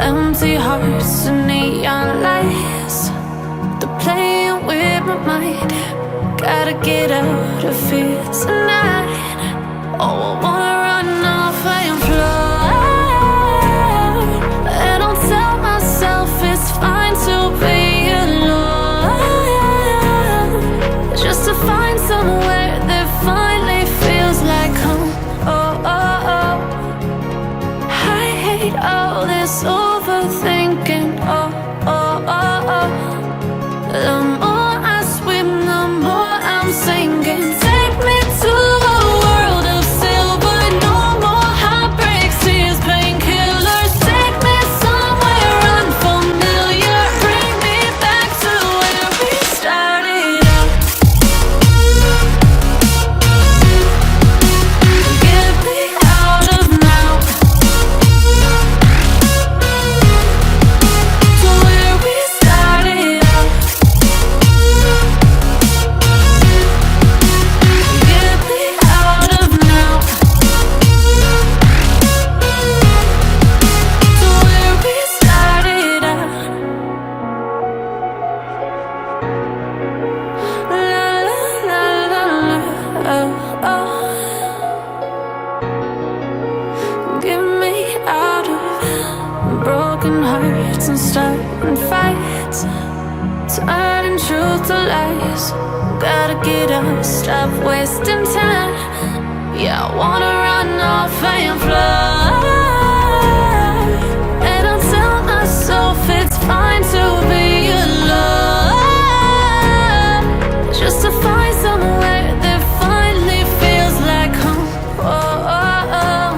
Empty hearts and neon lights, they're playing with my mind. Gotta get out of here tonight. Oh, I wanna run off and fly. And I'll tell myself it's fine to be alone, just to find somewhere that finally feels like home. Oh, oh, oh. I hate all this overthinking. Oh, oh, oh, oh. The more I swim, the more I'm sinking. Take me to a world of silver. No more heartbreaks, tears, painkillers. Take me somewhere unfamiliar. Bring me back to where we started out. Get me out of now, to where we started out. Get me out of now, to where we started out. La la la la la, oh, oh. Get me out of broken hearts and starting fights, turning truth to lies. Gotta get up, stop wasting time. Yeah, I wanna run off and fly. And I'll tell myself it's fine to be alone, just to find somewhere that finally feels like home. Oh, oh, oh.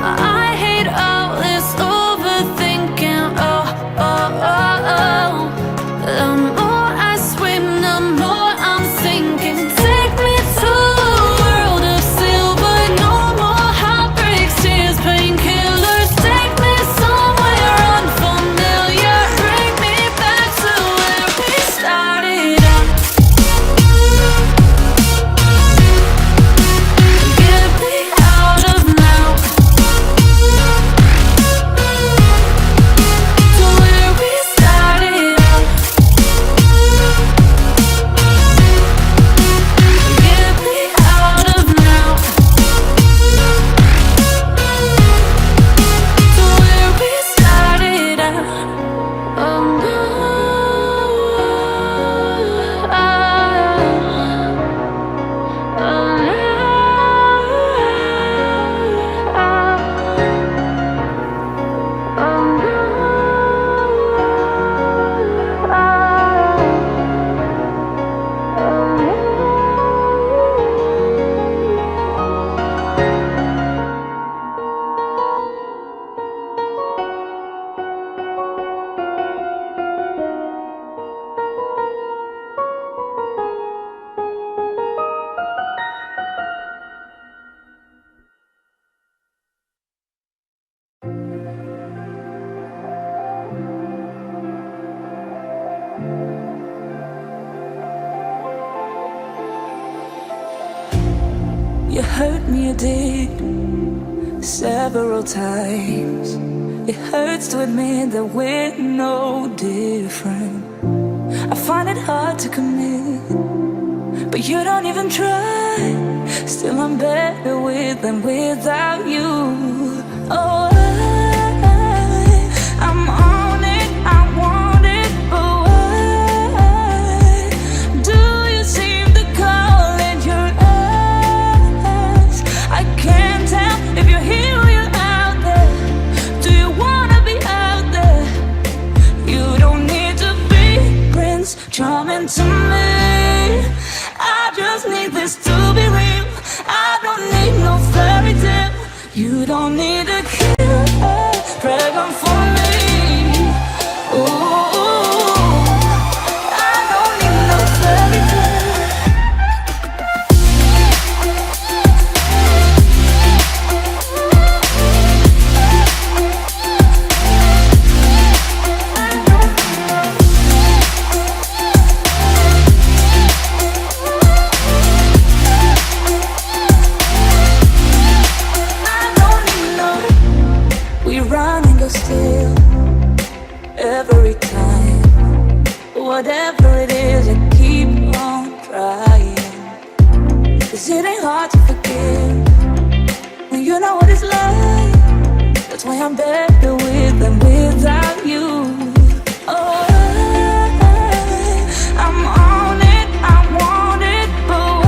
I hate all this overthinking. Oh, oh, oh, oh. The more I swim, the more I'm sinking. Take me to a world of silver. No more heartbreaks, tears, painkillers. Take me somewhere unfamiliar. Bring me back to where we started out. Get me out of now, to where we started out. Get me out of now, to where we started out. Oh no, oh, You hurt me, you did, several times. It hurts to admit that we're no different. I find it hard to commit, but you don't even try. Still I'm better with than without you. Oh, I'm on it, I want it, but why do you seem to call in your eyes? I can't tell if you're here or you're out there. Do you wanna be out there? You don't need to be Prince Charming to me. I just need this to be real. I don't need no fairy tale. You don't need a killer dragon for me. Ooh, I don't need no fairy tale. We run and go still. whatever it is, I keep on trying. 'Cause it ain't hard to forgive when you know what it's like. That's why I'm begging.